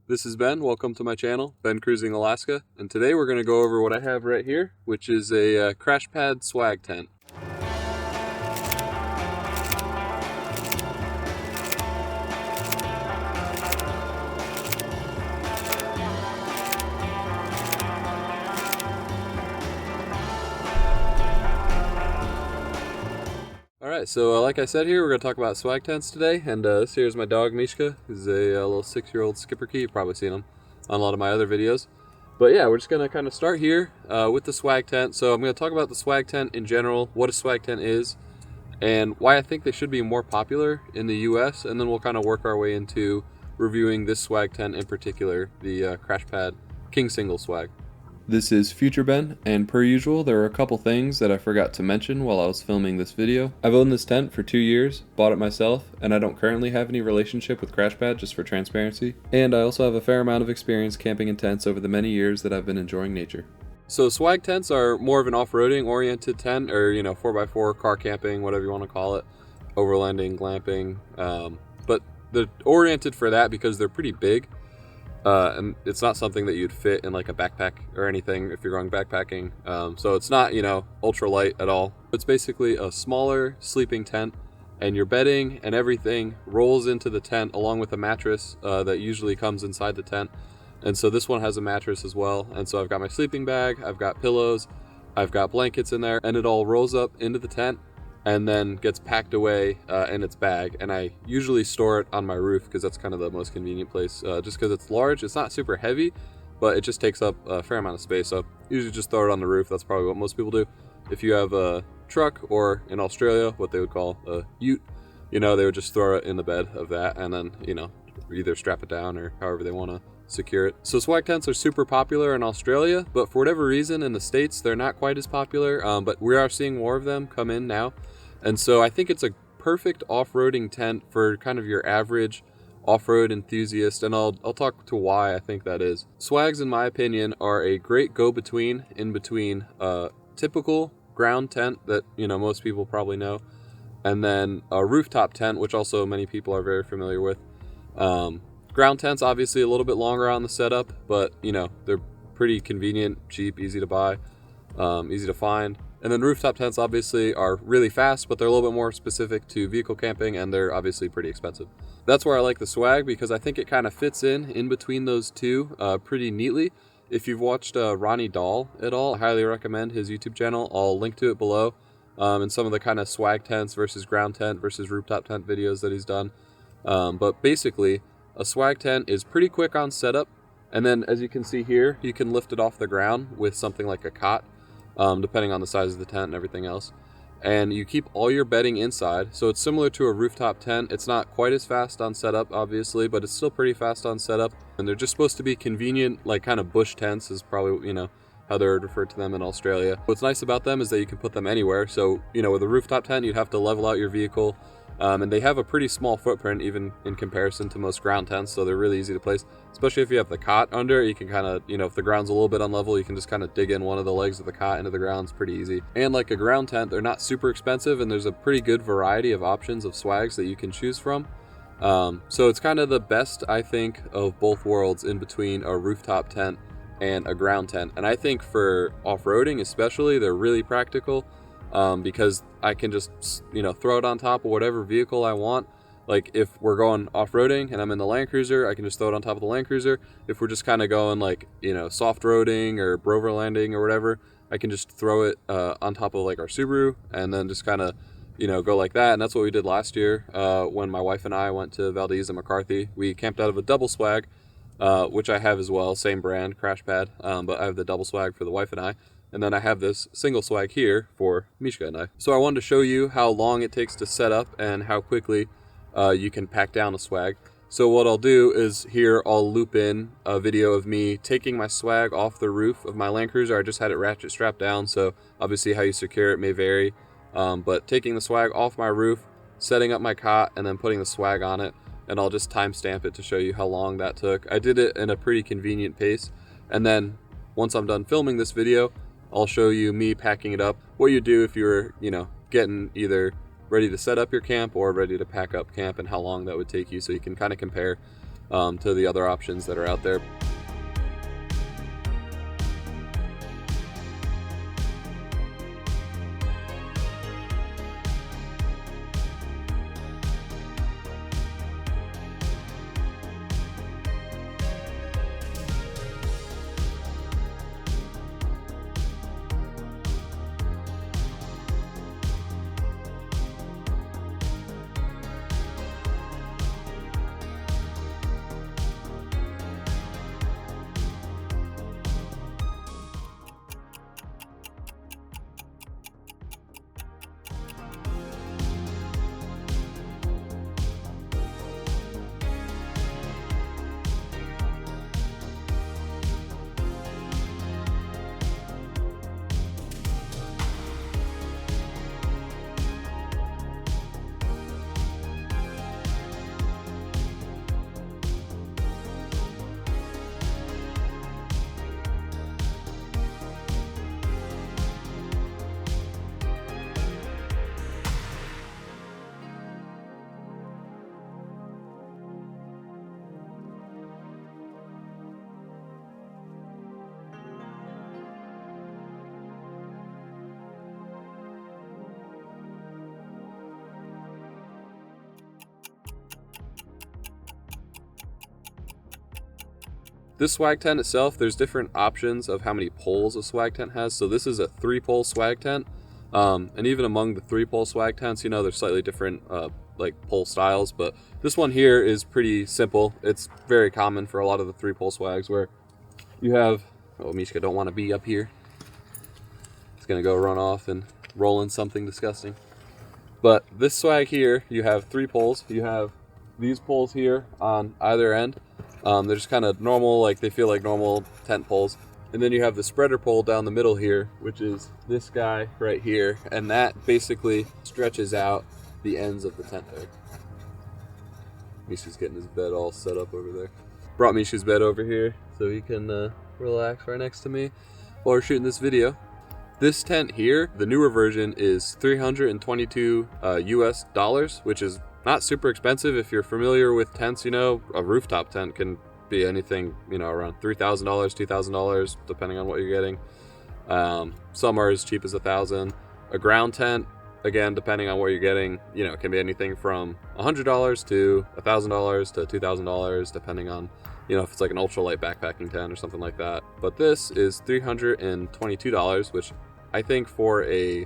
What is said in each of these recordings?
This is Ben. Welcome to my channel, Ben Cruising Alaska, and today we're going to go over what I have right here, which is a CRASHPAD Swag tent. Alright, so like I said here, we're going to talk about swag tents today, and this here is my dog Mishka, who's a little 6-year-old skipper key. You've probably seen him on a lot of my other videos. But yeah, we're just going to kind of start here with the swag tent. So I'm going to talk about the swag tent in general, what a swag tent is, and why I think they should be more popular in the US, and then we'll kind of work our way into reviewing this swag tent in particular, the CRASHPAD King Single Swag. This is Future Ben, and per usual, there are a couple things that I forgot to mention while I was filming this video. I've owned this tent for 2 years, bought it myself, and I don't currently have any relationship with CRASHPAD, just for transparency. And I also have a fair amount of experience camping in tents over the many years that I've been enjoying nature. So swag tents are more of an off-roading oriented tent, or 4x4 car camping, whatever you want to call it, overlanding, glamping, but they're oriented for that because they're pretty big. And it's not something that you'd fit in like a backpack or anything if you're going backpacking. So it's not, ultra light at all. It's basically a smaller sleeping tent, and your bedding and everything rolls into the tent along with a mattress that usually comes inside the tent. And so this one has a mattress as well. And so I've got my sleeping bag, I've got pillows, I've got blankets in there, and it all rolls up into the tent and then gets packed away in its bag. And I usually store it on my roof because that's kind of the most convenient place, just because it's large. It's not super heavy, but it just takes up a fair amount of space. So usually just throw it on the roof. That's probably what most people do. If you have a truck, or in Australia, what they would call a ute, they would just throw it in the bed of that, and then, either strap it down or however they want to secure it. So swag tents are super popular in Australia, but for whatever reason in the States, they're not quite as popular, but we are seeing more of them come in now. And so I think it's a perfect off-roading tent for kind of your average off-road enthusiast, and I'll talk to why I think that is. Swags, in my opinion, are a great go-between in between a typical ground tent that, most people probably know, and then a rooftop tent, which also many people are very familiar with. Ground tents, obviously a little bit longer on the setup, but, they're pretty convenient, cheap, easy to buy, easy to find. And then rooftop tents obviously are really fast, but they're a little bit more specific to vehicle camping, and they're obviously pretty expensive. That's where I like the swag, because I think it kind of fits in between those two pretty neatly. If you've watched Ronnie Dahl at all, I highly recommend his YouTube channel. I'll link to it below, and some of the kind of swag tents versus ground tent versus rooftop tent videos that he's done. But basically, a swag tent is pretty quick on setup, and then as you can see here, you can lift it off the ground with something like a cot, depending on the size of the tent and everything else. And you keep all your bedding inside, so it's similar to a rooftop tent. It's not quite as fast on setup, obviously, but it's still pretty fast on setup. And they're just supposed to be convenient, like kind of bush tents is probably, how they're referred to them in Australia. What's nice about them is that you can put them anywhere. So, with a rooftop tent, you'd have to level out your vehicle. And they have a pretty small footprint even in comparison to most ground tents, so they're really easy to place, especially if you have the cot under. You can kind of, if the ground's a little bit unlevel, you can just kind of dig in one of the legs of the cot into the ground. It's pretty easy. And like a ground tent, they're not super expensive, and there's a pretty good variety of options of swags that you can choose from. So it's kind of the best, I think, of both worlds in between a rooftop tent and a ground tent. And I think for off-roading especially, they're really practical. Because I can just, throw it on top of whatever vehicle I want. Like if we're going off-roading and I'm in the Land Cruiser, I can just throw it on top of the Land Cruiser. If we're just kind of going like, soft roading or Overlanding or whatever, I can just throw it on top of like our Subaru, and then just kind of, go like that. And that's what we did last year when my wife and I went to Valdez and McCarthy. We camped out of a double swag, which I have as well, same brand, CRASHPAD, but I have the double swag for the wife and I. And then I have this single swag here for Mishka and I. So I wanted to show you how long it takes to set up and how quickly you can pack down a swag. So what I'll do is here I'll loop in a video of me taking my swag off the roof of my Land Cruiser. I just had it ratchet strapped down, so obviously how you secure it may vary. But taking the swag off my roof, setting up my cot, and then putting the swag on it. And I'll just timestamp it to show you how long that took. I did it in a pretty convenient pace. And then once I'm done filming this video, I'll show you me packing it up, what you do if you're, getting either ready to set up your camp or ready to pack up camp, and how long that would take you, so you can kind of compare to the other options that are out there. This swag tent itself, there's different options of how many poles a swag tent has. So this is a 3-pole swag tent. And even among the 3-pole swag tents, you know, there's slightly different like pole styles, but this one here is pretty simple. It's very common for a lot of the 3-pole swags where you have, oh, Mishka don't want to be up here. It's gonna go run off and roll in something disgusting. But this swag here, you have 3 poles. You have these poles here on either end. They're just kind of normal, like they feel like normal tent poles. And then you have the spreader pole down the middle here, which is this guy right here. And that basically stretches out the ends of the tent there. Misha's getting his bed all set up over there. Brought Misha's bed over here so he can relax right next to me while we're shooting this video. This tent here, the newer version, is $322 US, which is not super expensive. If you're familiar with tents, you know, a rooftop tent can be anything, you know, around $3,000, $2,000, depending on what you're getting. Some are as cheap as $1,000. A ground tent, again, depending on what you're getting, you know, it can be anything from $100 to $1,000 to $2,000, depending on, you know, if it's like an ultralight backpacking tent or something like that. But this is $322, which I think for a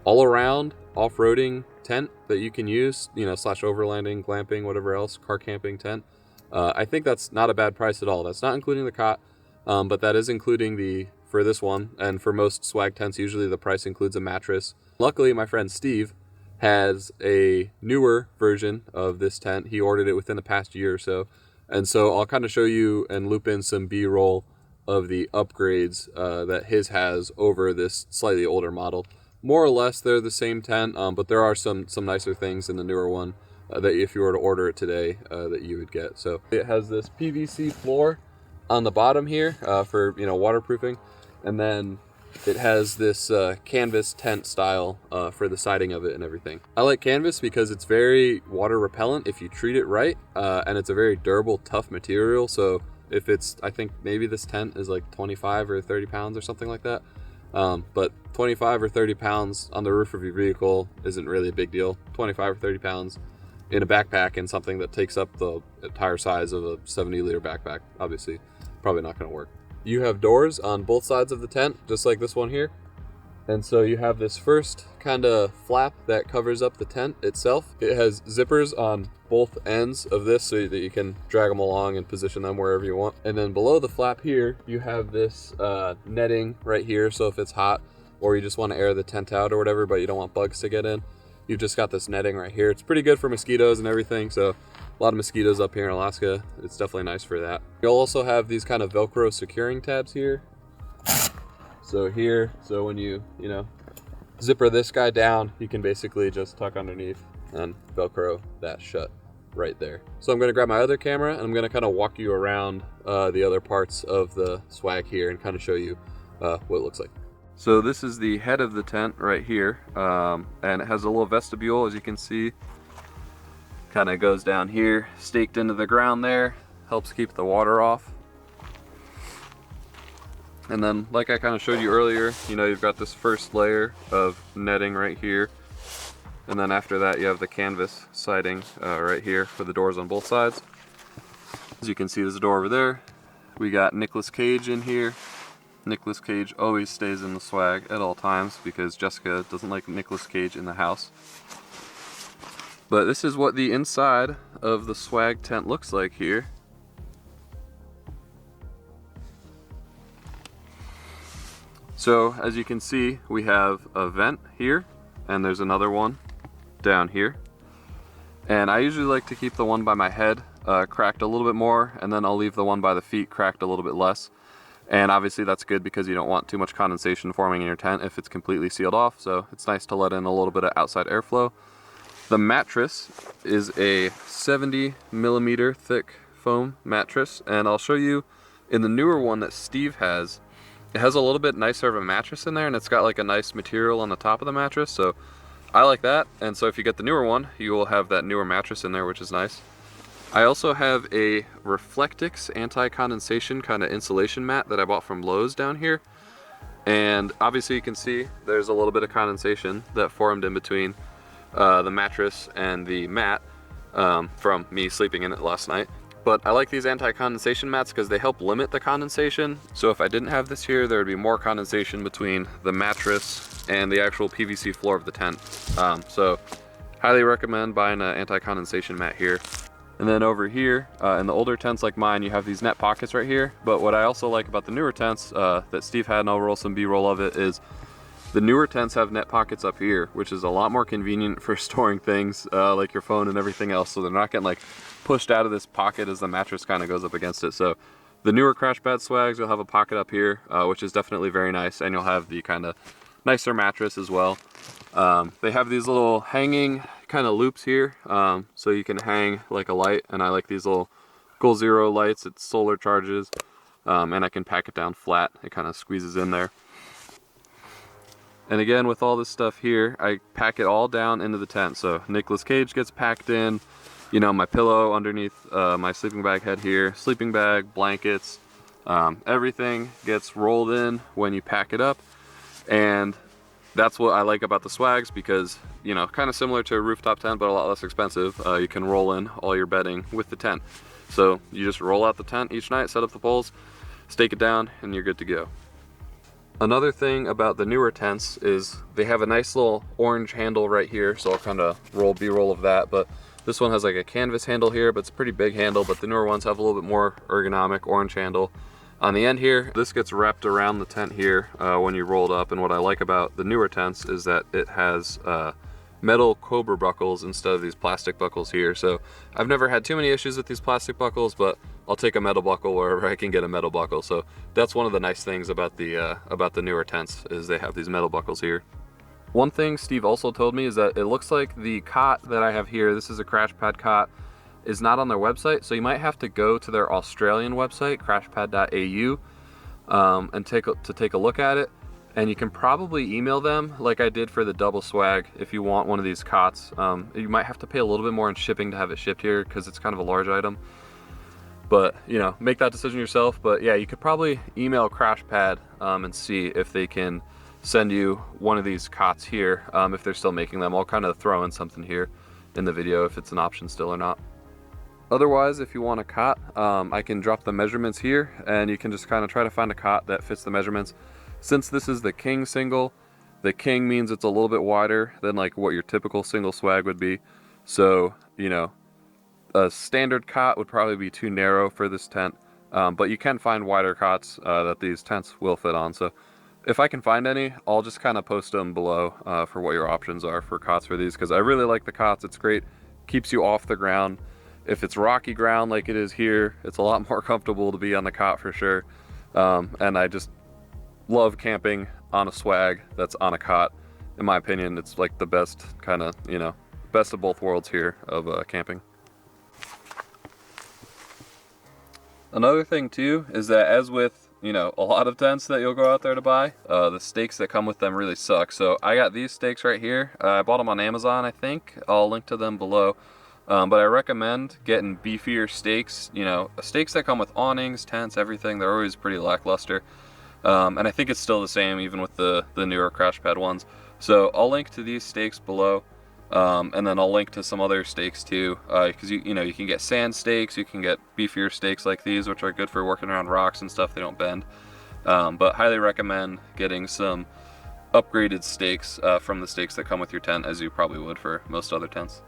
all-around off-roading tent that you can use, you know, slash overlanding, glamping, whatever else, car camping tent, I think that's not a bad price at all. That's not including the cot, but that is including the, for this one, and for most swag tents, usually the price includes a mattress. Luckily, my friend Steve has a newer version of this tent. He ordered it within the past year or so. And so I'll kind of show you and loop in some B-roll of the upgrades that his has over this slightly older model. More or less, they're the same tent, but there are some nicer things in the newer one that if you were to order it today, that you would get. So it has this PVC floor on the bottom here for, you know, waterproofing, and then it has this canvas tent style for the siding of it and everything. I like canvas because it's very water repellent if you treat it right, and it's a very durable, tough material. So if it's, I think maybe this tent is like 25 or 30 pounds or something like that. But 25 or 30 pounds on the roof of your vehicle isn't really a big deal. 25 or 30 pounds in a backpack and something that takes up the entire size of a 70-liter backpack, obviously, probably not going to work. You have doors on both sides of the tent, just like this one here. And so you have this first kind of flap that covers up the tent itself. It has zippers on both ends of this so that you can drag them along and position them wherever you want. And then below the flap here, you have this netting right here. So if it's hot or you just want to air the tent out or whatever, but you don't want bugs to get in, you've just got this netting right here. It's pretty good for mosquitoes and everything. So a lot of mosquitoes up here in Alaska. It's definitely nice for that. You'll also have these kind of Velcro securing tabs here. So here, so when you know, zipper this guy down, you can basically just tuck underneath and Velcro that shut right there. So I'm gonna grab my other camera and I'm gonna kind of walk you around the other parts of the swag here and kind of show you what it looks like. So this is the head of the tent right here, and it has a little vestibule, as you can see, Kind of goes down here, staked into the ground there, helps keep the water off. And then, like I kind of showed you earlier, you know, you've got this first layer of netting right here. And then after that, you have the canvas siding right here for the doors on both sides. As you can see, there's a door over there. We got Nicolas Cage in here. Nicolas Cage always stays in the swag at all times because Jessica doesn't like Nicolas Cage in the house. But this is what the inside of the swag tent looks like here. So as you can see, we have a vent here, and there's another one down here. And I usually like to keep the one by my head cracked a little bit more, and then I'll leave the one by the feet cracked a little bit less. And obviously that's good because you don't want too much condensation forming in your tent if it's completely sealed off, so it's nice to let in a little bit of outside airflow. The mattress is a 70mm thick foam mattress, and I'll show you in the newer one that Steve has. It has a little bit nicer of a mattress in there, and it's got like a nice material on the top of the mattress, so I like that. And so if you get the newer one, you will have that newer mattress in there, which is nice. I also have a Reflectix anti-condensation kind of insulation mat that I bought from Lowe's down here. And obviously you can see there's a little bit of condensation that formed in between the mattress and the mat from me sleeping in it last night. But I like these anti-condensation mats because they help limit the condensation. So if I didn't have this here, there would be more condensation between the mattress and the actual PVC floor of the tent. So highly recommend buying an anti-condensation mat here. And then over here, in the older tents like mine, you have these net pockets right here. But what I also like about the newer tents that Steve had, and I'll roll some B-roll of it, is the newer tents have net pockets up here, which is a lot more convenient for storing things like your phone and everything else. So they're not getting like pushed out of this pocket as the mattress kind of goes up against it. So the newer CRASHPAD swags, you'll have a pocket up here, which is definitely very nice. And you'll have the kind of nicer mattress as well. They have these little hanging kind of loops here, so you can hang like a light, and I like these little Goal Zero lights. It's solar charges, and I can pack it down flat. It kind of squeezes in there. And again, with all this stuff here, I pack it all down into the tent. So Nicolas Cage gets packed in, you know, my pillow underneath my sleeping bag head here, sleeping bag, blankets, everything gets rolled in when you pack it up. And that's what I like about the swags because, you know, kind of similar to a rooftop tent, but a lot less expensive. You can roll in all your bedding with the tent. So you just roll out the tent each night, set up the poles, stake it down, and you're good to go. Another thing about the newer tents is they have a nice little orange handle right here, so I'll kind of roll B-roll of that. But this one has like a canvas handle here, but it's a pretty big handle, but the newer ones have a little bit more ergonomic orange handle. On the end here, this gets wrapped around the tent here when you roll it up, and what I like about the newer tents is that it has metal Cobra buckles instead of these plastic buckles here. So I've never had too many issues with these plastic buckles, but I'll take a metal buckle wherever I can get a metal buckle. So that's one of the nice things about the newer tents is they have these metal buckles here. One thing Steve also told me is that it looks like the cot that I have here, this is a CRASHPAD cot, is not on their website, so you might have to go to their Australian website, crashpad.au, and take a look at it. And you can probably email them like I did for the double swag if you want one of these cots. You might have to pay a little bit more in shipping to have it shipped here because it's kind of a large item. But, you know, make that decision yourself. But yeah, you could probably email CRASHPAD and see if they can send you one of these cots here if they're still making them. I'll kind of throw in something here in the video if it's an option still or not. Otherwise, if you want a cot, I can drop the measurements here and you can just kind of try to find a cot that fits the measurements. Since this is the King Single, the King means it's a little bit wider than like what your typical single swag would be. So, you know, a standard cot would probably be too narrow for this tent, but you can find wider cots that these tents will fit on. So if I can find any, I'll just kind of post them below for what your options are for cots for these, because I really like the cots. It's great, keeps you off the ground. If it's rocky ground like it is here, it's a lot more comfortable to be on the cot for sure. And I just love camping on a swag that's on a cot. In my opinion, it's like the best kind of, you know, best of both worlds here of camping. Another thing too is that, as with, you know, a lot of tents that you'll go out there to buy, the stakes that come with them really suck. So I got these stakes right here. I bought them on Amazon, I think. I'll link to them below. But I recommend getting beefier stakes, you know, stakes that come with awnings, tents, everything. They're always pretty lackluster. And I think it's still the same even with the newer CRASHPAD ones. So I'll link to these stakes below. And then I'll link to some other stakes too, because you know, you can get sand stakes, you can get beefier stakes like these, which are good for working around rocks and stuff. They don't bend. But highly recommend getting some upgraded stakes from the stakes that come with your tent, as you probably would for most other tents.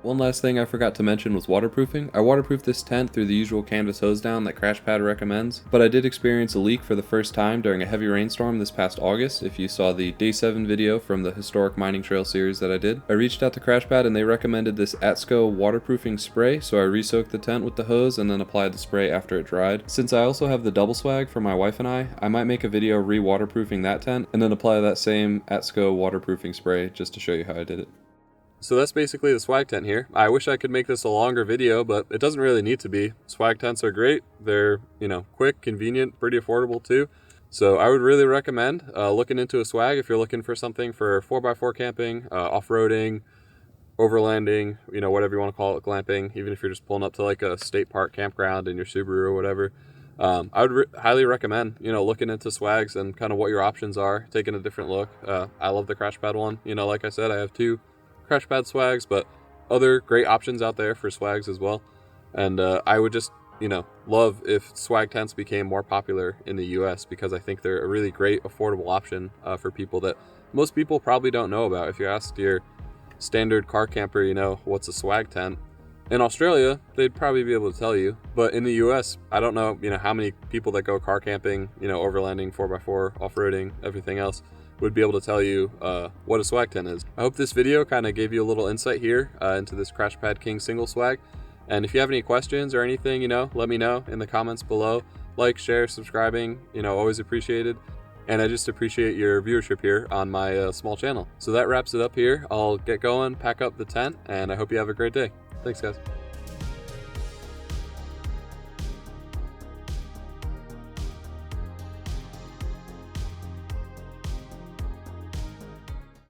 One last thing I forgot to mention was waterproofing. I waterproofed this tent through the usual canvas hose down that CRASHPAD recommends, but I did experience a leak for the first time during a heavy rainstorm this past August. If you saw the Day 7 video from the Historic Mining Trail series that I did, I reached out to CRASHPAD and they recommended this ATSCO waterproofing spray, so I re-soaked the tent with the hose and then applied the spray after it dried. Since I also have the double swag for my wife and I might make a video re-waterproofing that tent and then apply that same ATSCO waterproofing spray just to show you how I did it. So that's basically the swag tent here. I wish I could make this a longer video, but it doesn't really need to be. Swag tents are great. They're, you know, quick, convenient, pretty affordable too. So I would really recommend looking into a swag if you're looking for something for 4x4 camping, off-roading, overlanding, you know, whatever you want to call it, glamping, even if you're just pulling up to like a state park campground in your Subaru or whatever. I would highly recommend, you know, looking into swags and kind of what your options are, taking a different look. I love the CRASHPAD one. You know, like I said, I have two CRASHPAD swags, but other great options out there for swags as well. And I would just, you know, love if swag tents became more popular in the US, because I think they're a really great affordable option for people that most people probably don't know about. If you asked your standard car camper, you know, what's a swag tent? In Australia, they'd probably be able to tell you, but in the US, I don't know, you know, how many people that go car camping, you know, overlanding, 4x4, off-roading, everything else, would be able to tell you what a swag tent is. I hope this video kind of gave you a little insight here into this CRASHPAD King Single Swag. And if you have any questions or anything, you know, let me know in the comments below. Like, share, subscribing, you know, always appreciated. And I just appreciate your viewership here on my small channel. So that wraps it up here. I'll get going, pack up the tent, and I hope you have a great day. Thanks, guys.